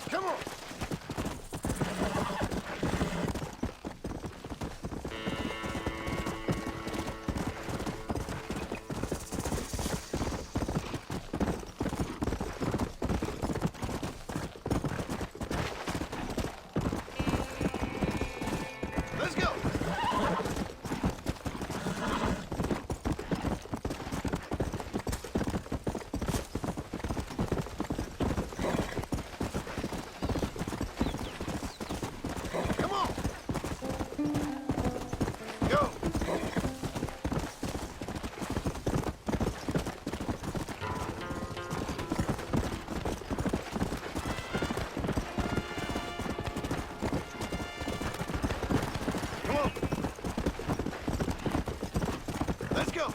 Come on! Let's go! Come on! Go! Come on! Let's go!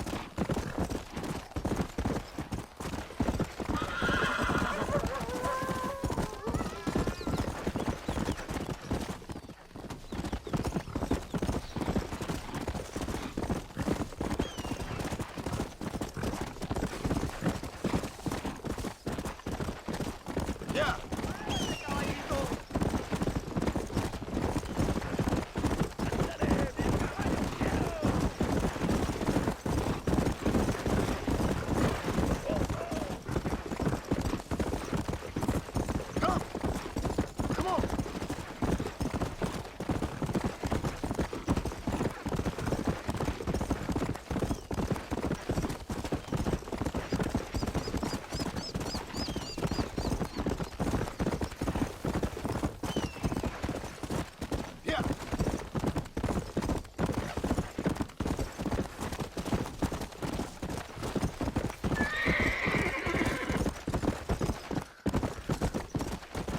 Yeah! Come! Come on! Yeah!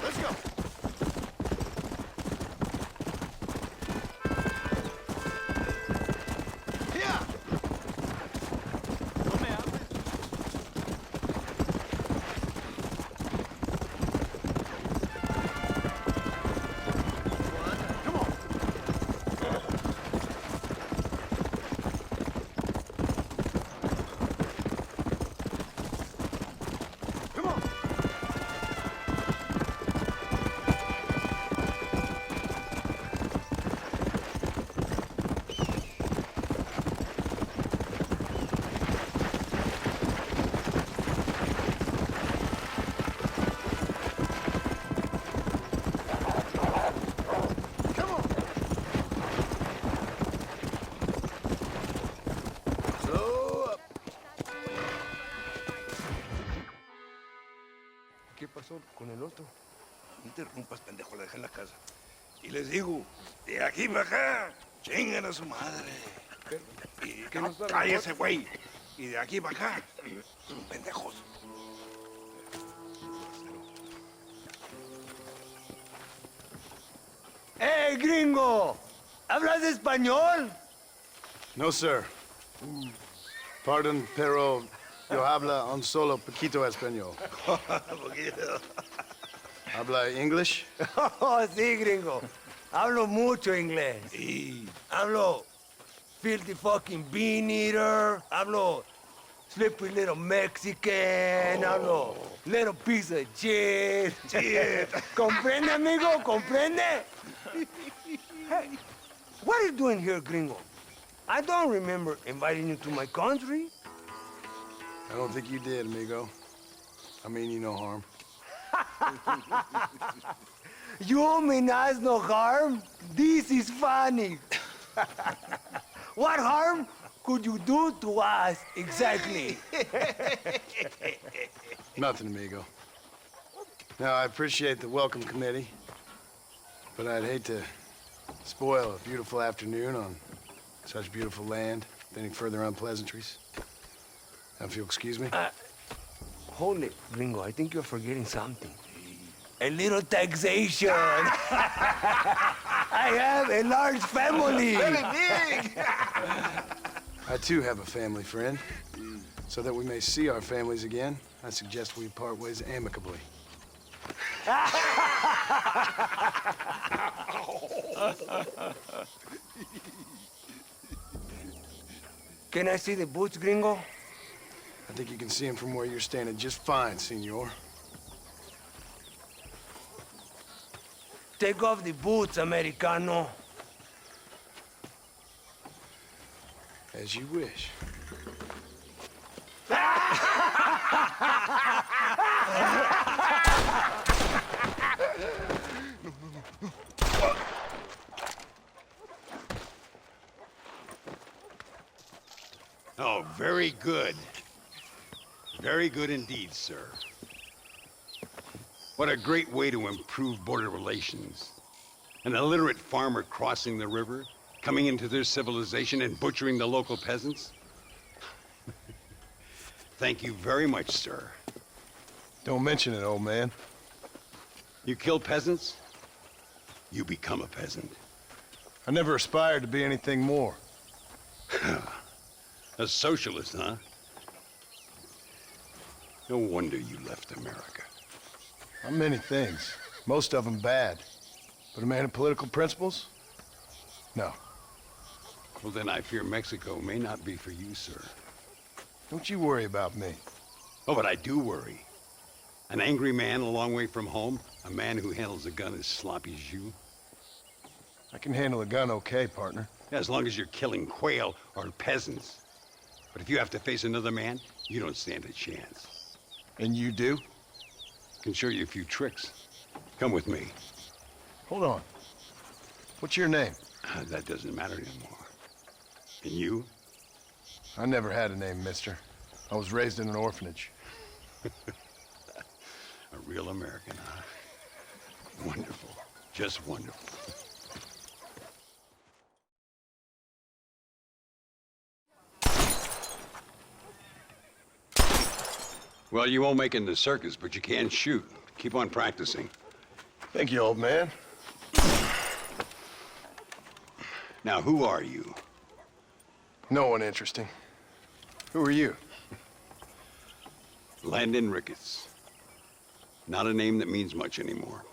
Let's go! Yeah! Come on! Come on! Come on! Slow up. ¿Qué pasó con el otro? No interrumpas, pendejo, la dejé en la casa. Y les digo, de aquí para acá, chingan a su madre. Y ¿Qué nos da la cállese, güey. Y de aquí para acá, pendejos. ¡Hey, gringo! ¿Hablas español? No, sir. Pardon, pero yo habla un solo poquito español. Poquito. Habla English? Oh, sí, gringo. Hablo mucho inglés. Y Hablo filthy fucking bean eater. Hablo slippery little Mexican. Hablo little piece of shit. Shit. ¿Comprende, amigo? ¿Comprende? Hey, what are you doing here, gringo? I don't remember inviting you to my country. I don't think you did, amigo. I mean you no harm. You mean us no harm? This is funny. What harm could you do to us exactly? Nothing, amigo. Now, I appreciate the welcome committee, but I'd hate to spoil a beautiful afternoon on such beautiful land with any further unpleasantries. Now, if you'll excuse me. Hold it, gringo. I think you're forgetting something. A little taxation. I have a large family. I too have a family friend. So that we may see our families again, I suggest we part ways amicably. Can I see the boots, gringo? I think you can see him from where you're standing just fine, senor. Take off the boots, Americano. As you wish. Oh, very good. Very good indeed, sir. What a great way to improve border relations. An illiterate farmer crossing the river, coming into their civilization and butchering the local peasants? Thank you very much, sir. Don't mention it, old man. You kill peasants, you become a peasant. I never aspired to be anything more. A socialist, huh? No wonder you left America. I'm many things. Most of them bad. But a man of political principles? No. Well, then I fear Mexico may not be for you, sir. Don't you worry about me. Oh, but I do worry. An angry man a long way from home, a man who handles a gun as sloppy as you. I can handle a gun okay, partner. As long as you're killing quail or peasants. But if you have to face another man, you don't stand a chance. And you do? Can show you a few tricks. Come with me. Hold on. What's your name? That doesn't matter anymore. And you? I never had a name, mister. I was raised in an orphanage. A real American, huh? Wonderful. Just wonderful. Well, you won't make it in the circus, but you can shoot. Keep on practicing. Thank you, old man. Now, who are you? No one interesting. Who are you? Landon Ricketts. Not a name that means much anymore.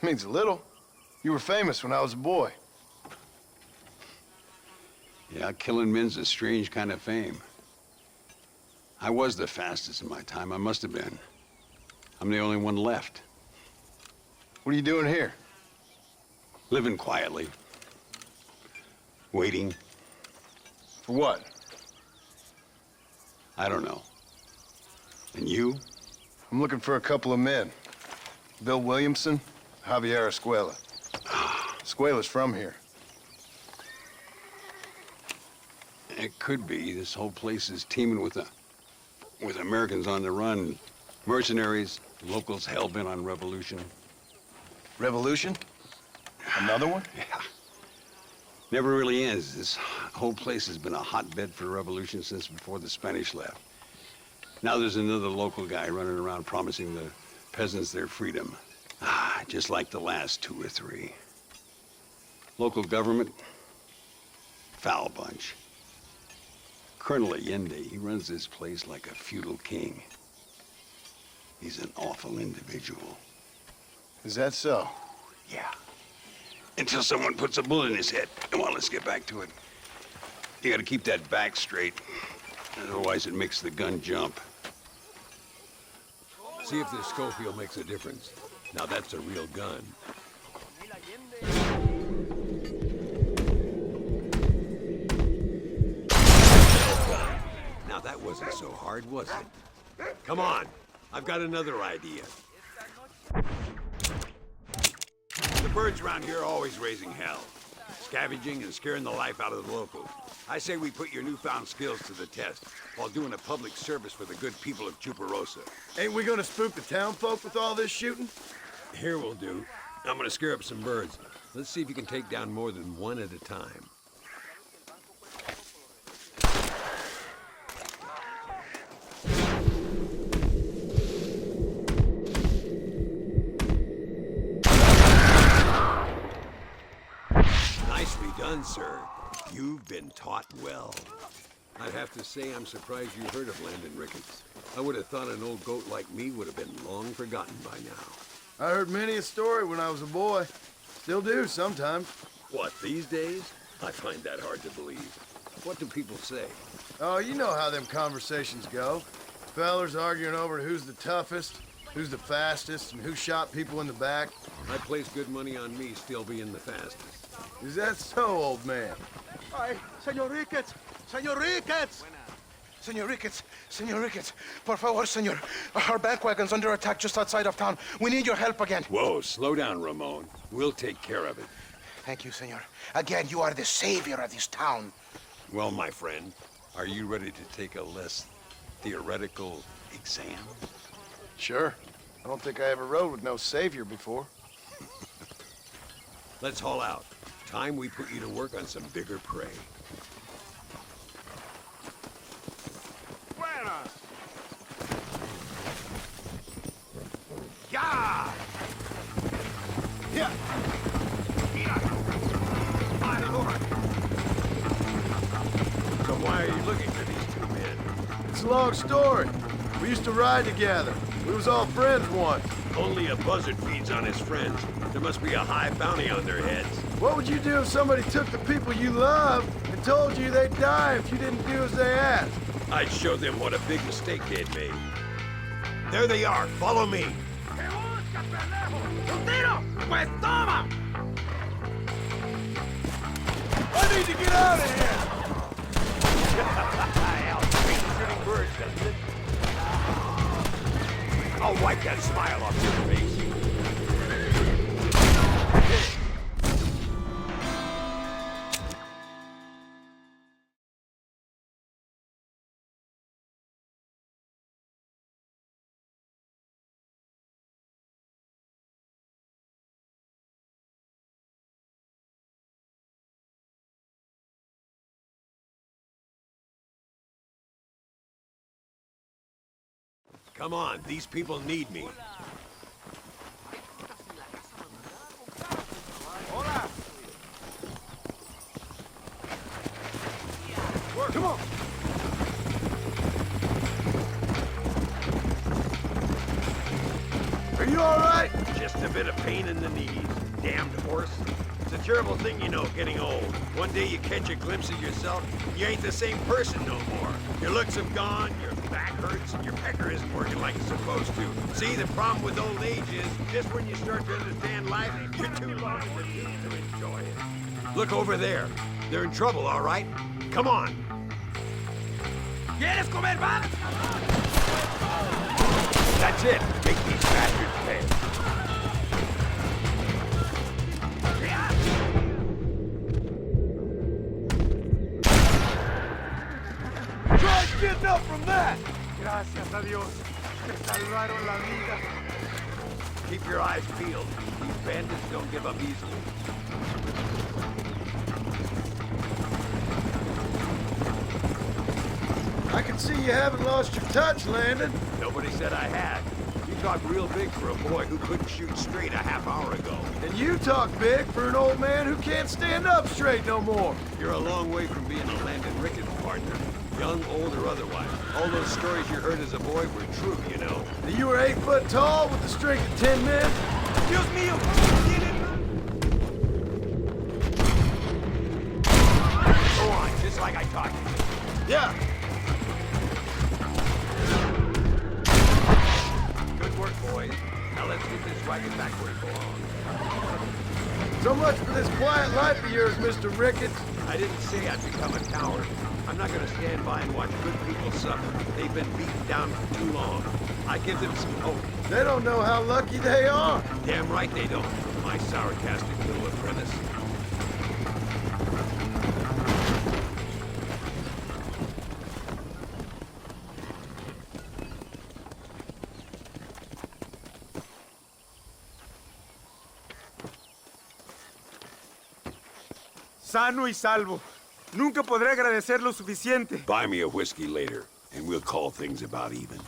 Means a little. You were famous when I was a boy. Yeah, killing men's a strange kind of fame. I was the fastest in my time. I must have been. I'm the only one left. What are you doing here? Living quietly. Waiting. For what? I don't know. And you? I'm looking for a couple of men. Bill Williamson, Javier Escuela. Escuela's from here. It could be. This whole place is teeming with Americans on the run. Mercenaries, locals hell-bent on revolution. Revolution? Another one? Yeah. Never really ends. This whole place has been a hotbed for revolution since before the Spanish left. Now there's another local guy running around promising the peasants their freedom. Just like the last two or three. Local government, foul bunch. Colonel Allende, he runs this place like a feudal king. He's an awful individual. Is that so? Yeah. Until someone puts a bullet in his head. Come on, let's get back to it. You gotta keep that back straight. Otherwise it makes the gun jump. See if this Schofield makes a difference. Now that's a real gun. Now that wasn't so hard, was it? Come on, I've got another idea. The birds around here are always raising hell. Scavenging and scaring the life out of the locals. I say we put your newfound skills to the test while doing a public service for the good people of Chuparosa. Ain't we gonna spook the town folk with all this shooting? Here we'll do. I'm gonna scare up some birds. Let's see if you can take down more than one at a time. Nicely done, sir. You've been taught well. I'd have to say I'm surprised you heard of Landon Ricketts. I would have thought an old goat like me would have been long forgotten by now. I heard many a story when I was a boy. Still do sometimes. What, these days? I find that hard to believe. What do people say? Oh, you know how them conversations go. Fellers arguing over who's the toughest, who's the fastest, and who shot people in the back. I place good money on me still being the fastest. Is that so, old man? Ay, Señor Ricketts! Señor Ricketts! Señor Ricketts, por favor, señor. Our bank wagon's under attack just outside of town. We need your help again. Whoa, slow down, Ramon. We'll take care of it. Thank you, senor. Again, you are the savior of this town. Well, my friend, are you ready to take a less theoretical exam? Sure. I don't think I ever rode with no savior before. Let's haul out. Time we put you to work on some bigger prey. Yeah! Yeah. So why are you looking for these two men? It's a long story. We used to ride together. We was all friends once. Only a buzzard feeds on his friends. There must be a high bounty on their heads. What would you do if somebody took the people you love and told you they'd die if you didn't do as they asked? I'd show them what a big mistake they'd made. There they are. Follow me. I need to get out of here! Shooting birds, doesn't it? I'll wipe that smile off your face. Come on, these people need me. Come on! Are you all right? Just a bit of pain in the knees. Damned horse. It's a terrible thing, you know, getting old. One day you catch a glimpse of yourself, you ain't the same person no more. Your looks have gone, your back hurts, and your pecker isn't working like it's supposed to. See, the problem with old age is, just when you start to understand life, you're too long in the tooth to enjoy it. Look over there. They're in trouble, all right? Come on. ¿Quieres comer más? That's it. Make these bastards pay. Try getting up from that! Gracias a Dios. Te salvaron la vida. Keep your eyes peeled. These bandits don't give up easily. I can see you haven't lost your touch, Landon. Nobody said I had. You talk real big for a boy who couldn't shoot straight a half hour ago. And you talk big for an old man who can't stand up straight no more. You're a long way from being a Landon Ricketts partner. Young, old, or otherwise. All those stories you heard as a boy were true, you know. And you were 8 foot tall with the strength of 10 men? Dios mío. Go on, just like I taught you. Yeah. Good work, boys. Now let's get this wagon back where it belongs. So much for this quiet life of yours, Mr. Ricketts. I didn't say I'd become a coward. I'm not gonna stand by and watch good people suffer. They've been beaten down for too long. I give them some hope. They don't know how lucky they are. Damn right they don't. My sarcastic little apprentice. Sano y salvo. Nunca podré agradecer lo suficiente. Buy me a whiskey later, and we'll call things about even.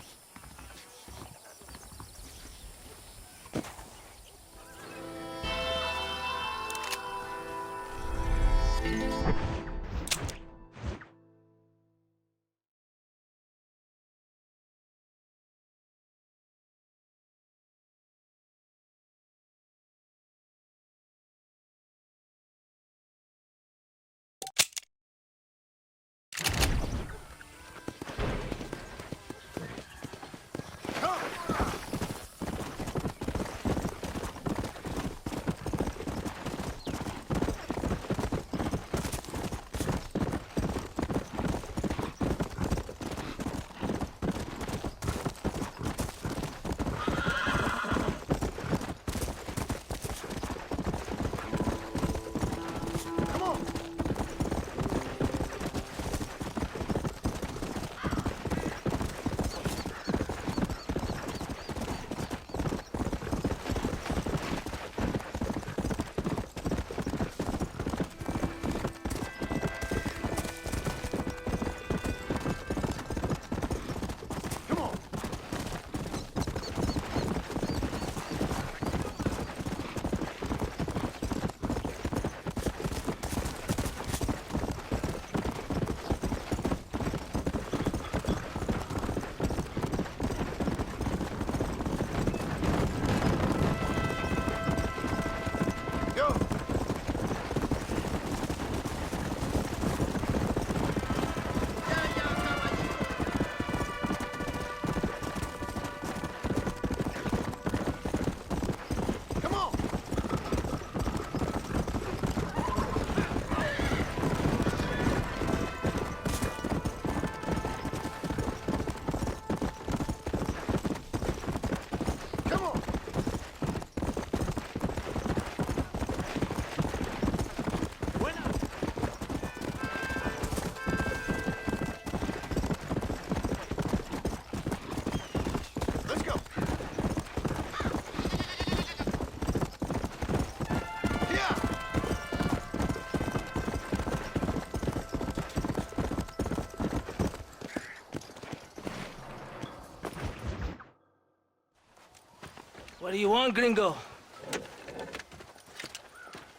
What do you want, gringo?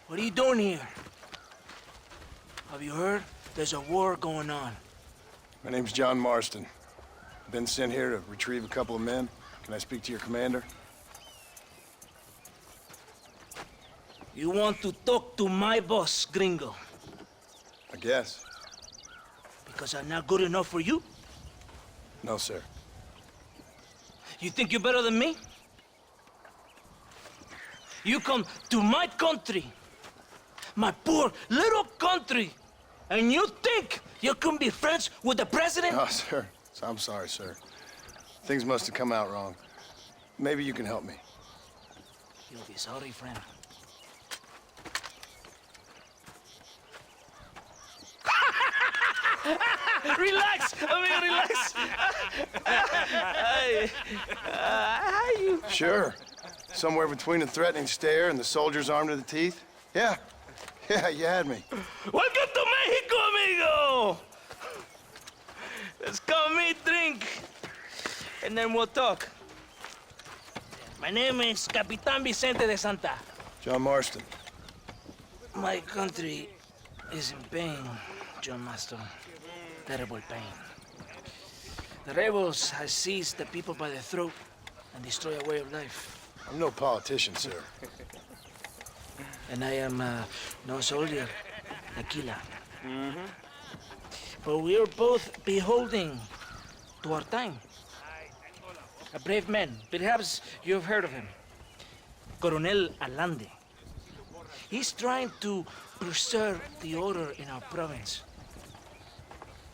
What are you doing here? Have you heard? There's a war going on. My name's John Marston. Been sent here to retrieve a couple of men. Can I speak to your commander? You want to talk to my boss, gringo? I guess. Because I'm not good enough for you? No, sir. You think you're better than me? You come to my country, my poor little country, and you think you can be friends with the president? Oh, sir. I'm sorry, sir. Things must have come out wrong. Maybe you can help me. You'll be sorry, friend. Relax! Relax! How you... Sure. Somewhere between a threatening stare and the soldier's armed to the teeth? Yeah. Yeah, you had me. Welcome to Mexico, amigo! Let's come meet, drink, and then we'll talk. My name is Capitan Vicente de Santa. John Marston. My country is in pain, John Marston. Terrible pain. The rebels have seized the people by the throat and destroyed a way of life. I'm no politician, sir. And I am no soldier, Aquila. But we are both beholding to our time. A brave man, perhaps you've heard of him. Coronel Allende. He's trying to preserve the order in our province.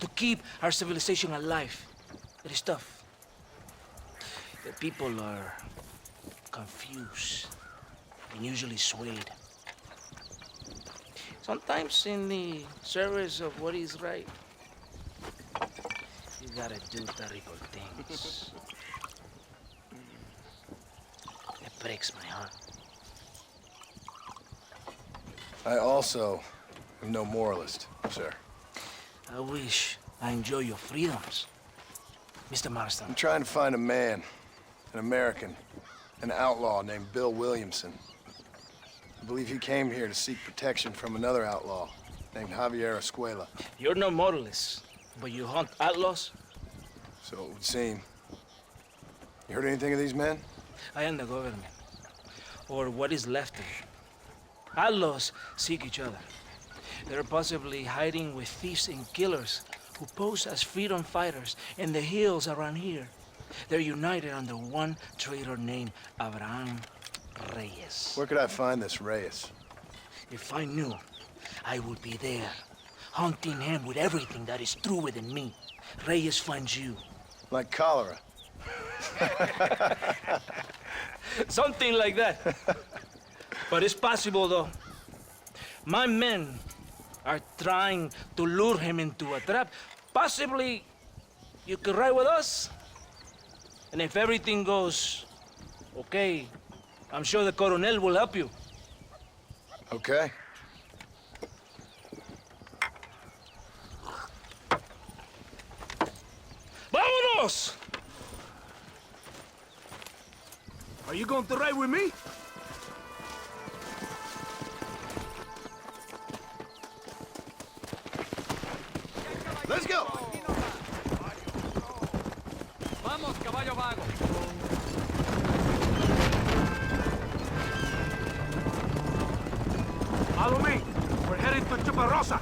To keep our civilization alive. It is tough. The people are confused and usually swayed. Sometimes in the service of what is right, you gotta do terrible things. It breaks my heart. I also am no moralist, sir. I wish I enjoy your freedoms, Mr. Marston. I'm trying to find a man, an American, an outlaw named Bill Williamson. I believe he came here to seek protection from another outlaw named Javier Escuela. You're no moralist, but you hunt outlaws? So it would seem. You heard anything of these men? I am the government, or what is left of it. Outlaws seek each other. They're possibly hiding with thieves and killers who pose as freedom fighters in the hills around here. They're united under one traitor named Abraham Reyes. Where could I find this Reyes? If I knew, I would be there, hunting him with everything that is true within me. Reyes finds you. Like cholera. Something like that. But it's possible, though. My men are trying to lure him into a trap. Possibly, you could ride with us. And if everything goes okay, I'm sure the Coronel will help you. Okay. ¡Vámonos! Are you going to ride with me? Let's go! Vamos, caballo vago. Follow me. We're heading to Chuparosa.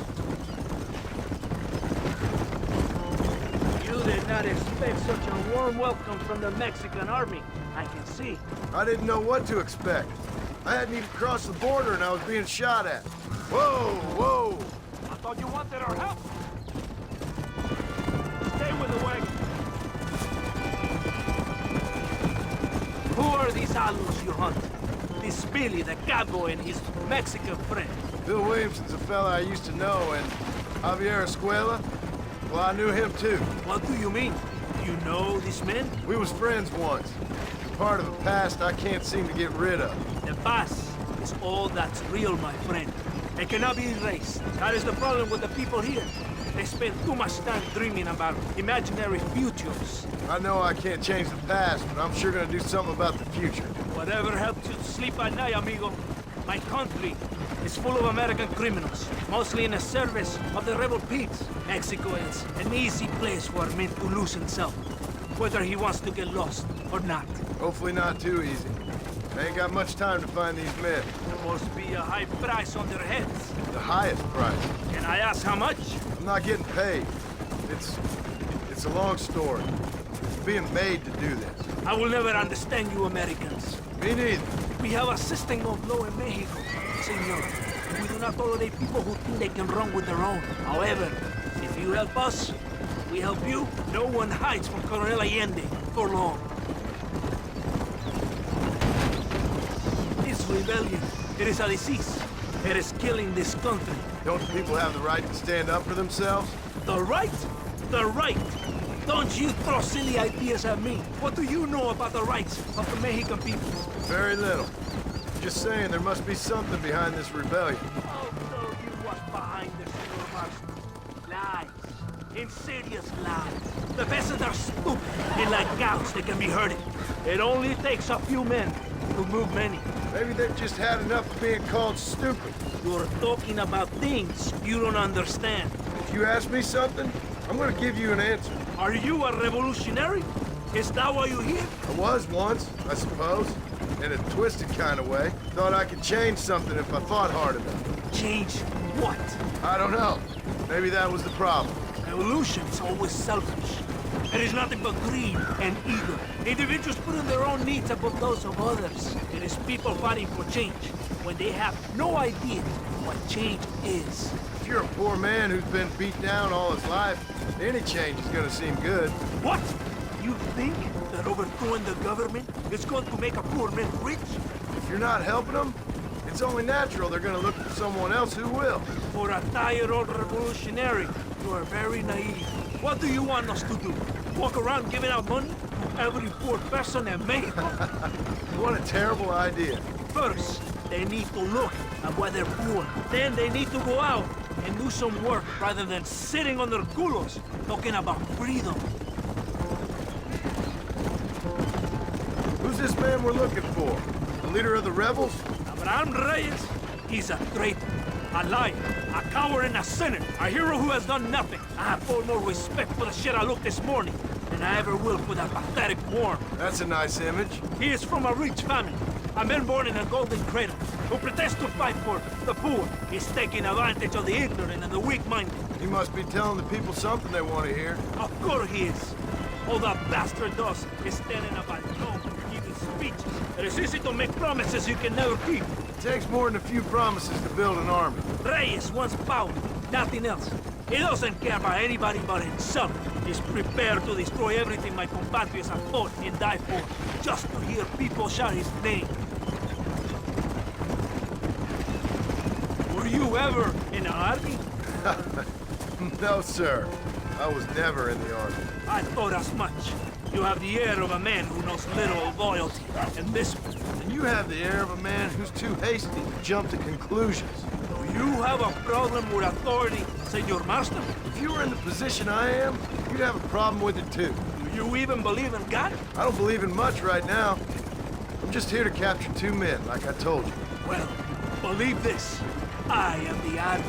You did not expect such a warm welcome from the Mexican army, I can see. I didn't know what to expect. I hadn't even crossed the border and I was being shot at. Whoa, whoa! I thought you wanted our help. Stay with the wagon. Who are these outlaws you hunt? This Billy, the cowboy, and his Mexican friend. Bill Williamson's a fella I used to know, and Javier Escuela, well, I knew him too. What do you mean? Do you know these men? We was friends once. Part of the past I can't seem to get rid of. The past is all that's real, my friend. It cannot be erased. That is the problem with the people here. They spend too much time dreaming about imaginary futures. I know I can't change the past, but I'm sure gonna do something about the future. Whatever helps you sleep at night, amigo. My country is full of American criminals, mostly in the service of the rebel pigs. Mexico is an easy place for a man to lose himself, whether he wants to get lost or not. Hopefully not too easy. I ain't got much time to find these men. Must be a high price on their heads. The highest price. And I ask how much? I'm not getting paid. It's a long story. I'm being made to do this. I will never understand you Americans. Me neither. We have a system of law in Mexico, senor. We do not tolerate people who think they can run with their own. However, if you help us, we help you. No one hides from Coronel Allende for long. This rebellion, it is a disease. It is killing this country. Don't the people have the right to stand up for themselves? The right? The right! Don't you throw silly ideas at me. What do you know about the rights of the Mexican people? Very little. Just saying there must be something behind this rebellion. I'll tell you what's behind this, Senor Marston. Lies. Insidious lies. The peasants are stupid, and like cows, they can be herded. It only takes a few men to move many. Maybe they've just had enough of being called stupid. You're talking about things you don't understand. If you ask me something, I'm gonna give you an answer. Are you a revolutionary? Is that why you're here? I was once, I suppose. In a twisted kind of way. Thought I could change something if I thought hard enough. Change what? I don't know. Maybe that was the problem. Revolution's always selfish. It is nothing but greed and ego. Individuals putting their own needs above those of others. It is people fighting for change when they have no idea what change is. If you're a poor man who's been beat down all his life, any change is gonna seem good. What? You think that overthrowing the government is going to make a poor man rich? If you're not helping them, it's only natural they're gonna look for someone else who will. For a tired old revolutionary, you are very naive. What do you want us to do? Walk around giving out money to every poor person in Mexico? What a terrible idea. First, they need to look at why they're poor. Then they need to go out and do some work rather than sitting on their culos talking about freedom. Who's this man we're looking for? The leader of the rebels? Abraham Reyes, he's a traitor, a liar, a coward and a sinner, a hero who has done nothing. I have far more respect for the shit I looked this morning than I ever will for that pathetic worm. That's a nice image. He is from a rich family, a man born in a golden cradle, who pretends to fight for the poor. He's taking advantage of the ignorant and the weak-minded. He must be telling the people something they want to hear. Of course he is. All that bastard does is stand in a balcony giving speeches. It is easy to make promises you can never keep. It takes more than a few promises to build an army. Reyes wants power, nothing else. He doesn't care about anybody but himself. He's prepared to destroy everything my compatriots have fought and died for, just to hear people shout his name. Were you ever in an army? No, sir. I was never in the army. I thought as much. You have the air of a man who knows little of loyalty and discipline. And you have the air of a man who's too hasty to jump to conclusions. Do you have a problem with authority, Senor Marston? If you were in the position I am, you'd have a problem with it too. Do you even believe in God? I don't believe in much right now. I'm just here to capture 2 men, like I told you. Well, believe this. I am the army,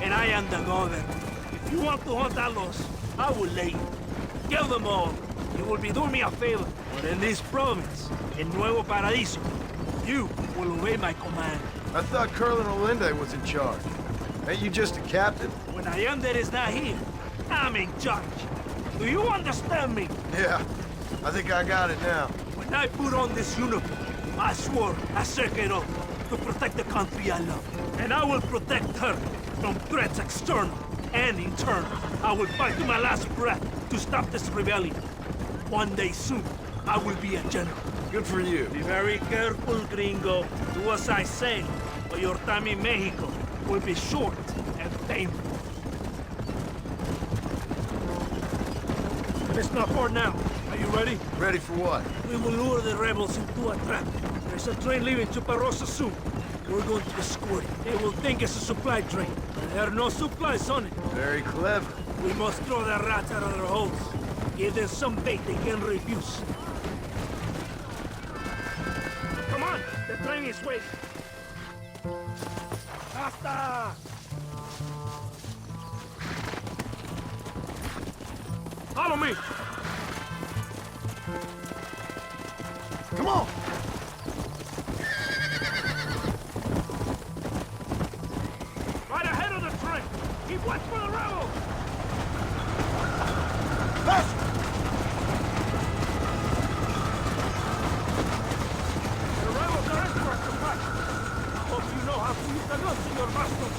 and I am the governor. If you want to hunt Alos, I will let you. Kill them all. You will be doing me a favor. But in this province, in Nuevo Paradiso, you will obey my command. I thought Colonel Allende was in charge. Ain't you just a captain? When Allende is not here, I'm in charge. Do you understand me? Yeah, I think I got it now. When I put on this uniform, I swore I took it off to protect the country I love. And I will protect her from threats external and internal. I will fight to my last breath to stop this rebellion. One day soon, I will be a general. Good for you. Be very careful, gringo. Do as I say, or your time in Mexico will be short and painful. It's not far now. Are you ready? Ready for what? We will lure the rebels into a trap. There's a train leaving Chuparosa soon. We're going to escort it. They will think it's a supply train. There are no supplies on it. Very clever. We must throw the rats out of their holes. Give them some bait they can refuse. Come on, the train is waiting. Basta! Follow me! Come on! Right ahead of the train! Keep watch for the rebels! Faster! The rebels are in for us to fight! I hope you know how to use the guns in your bastos!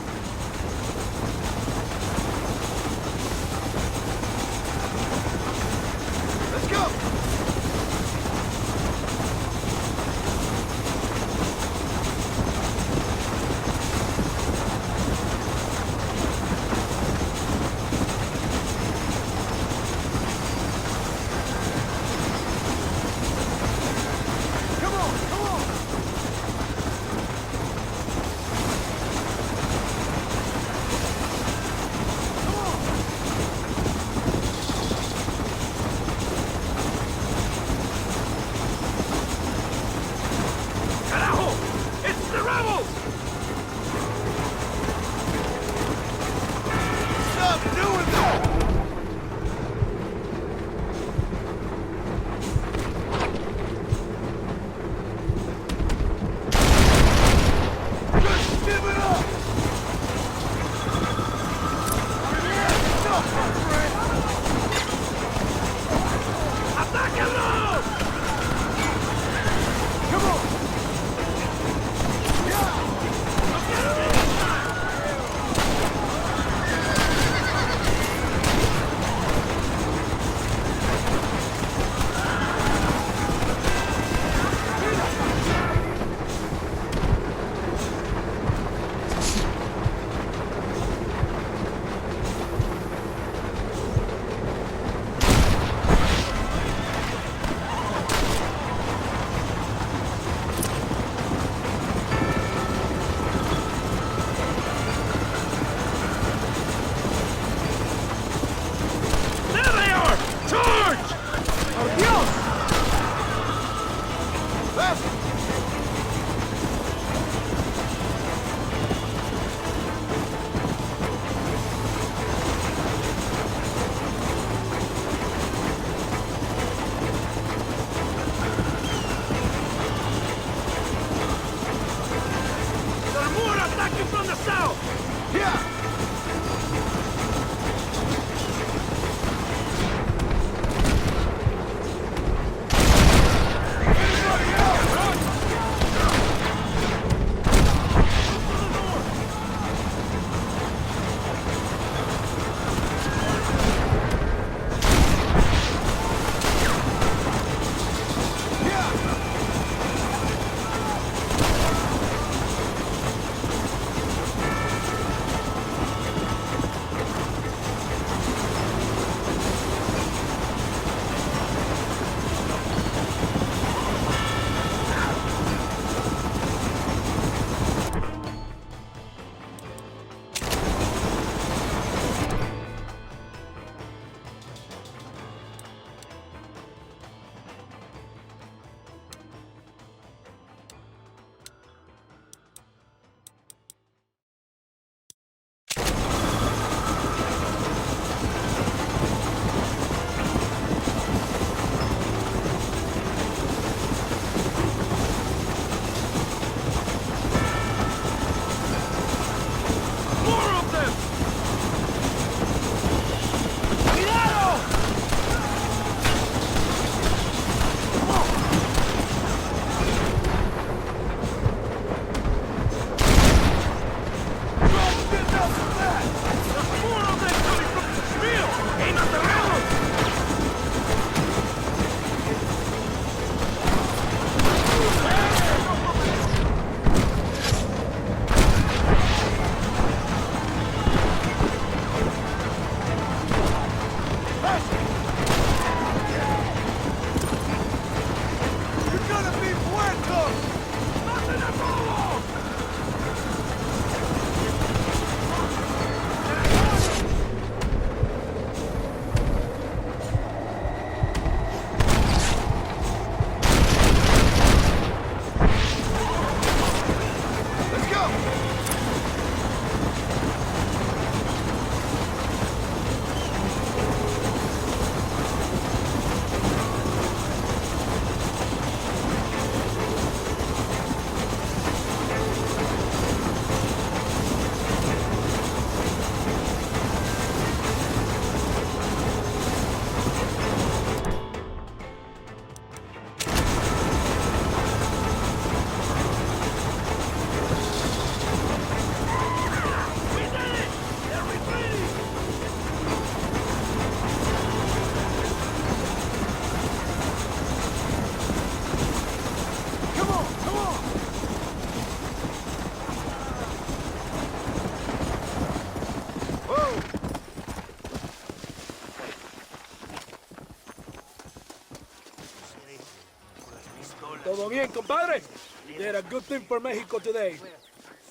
Todo bien, compadre? You did a good thing for Mexico today.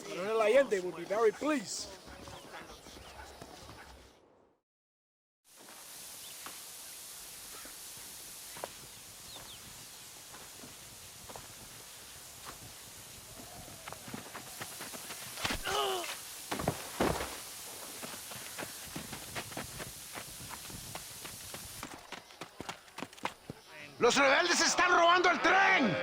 Coronel Allende will be very pleased. ¡Los rebeldes están robando el tren!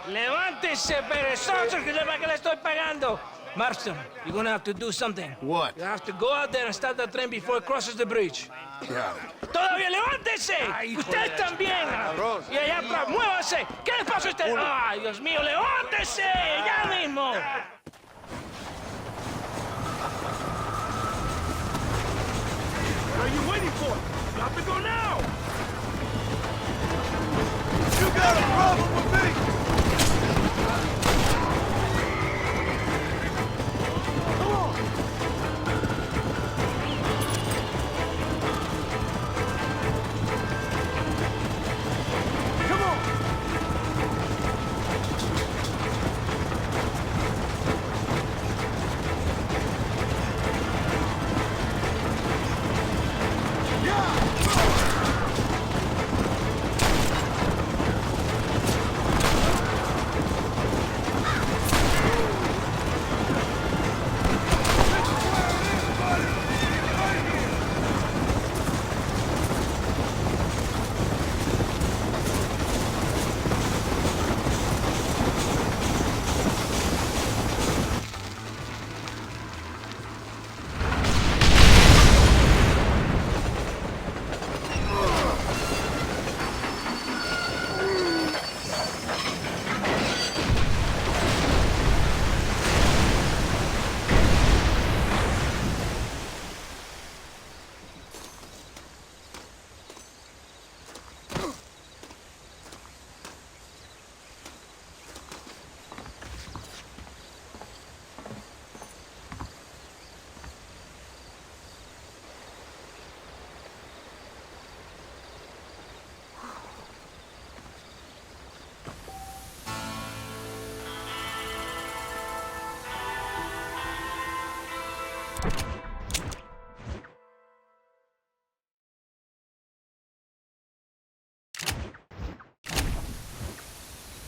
¡Levántese, perezosos, que le estoy pagando! Marston, you're gonna have to do something. What? You have to go out there and stop the train before it crosses the bridge. Yeah. ¡Todavía levántese! ¡Usted también! Y allá atrás, muévase. ¿Qué le pasa a usted? ¡Ay, Dios mío, levántese! ¡Ya mismo! What are you waiting for? You have to go now! You got a problem with me?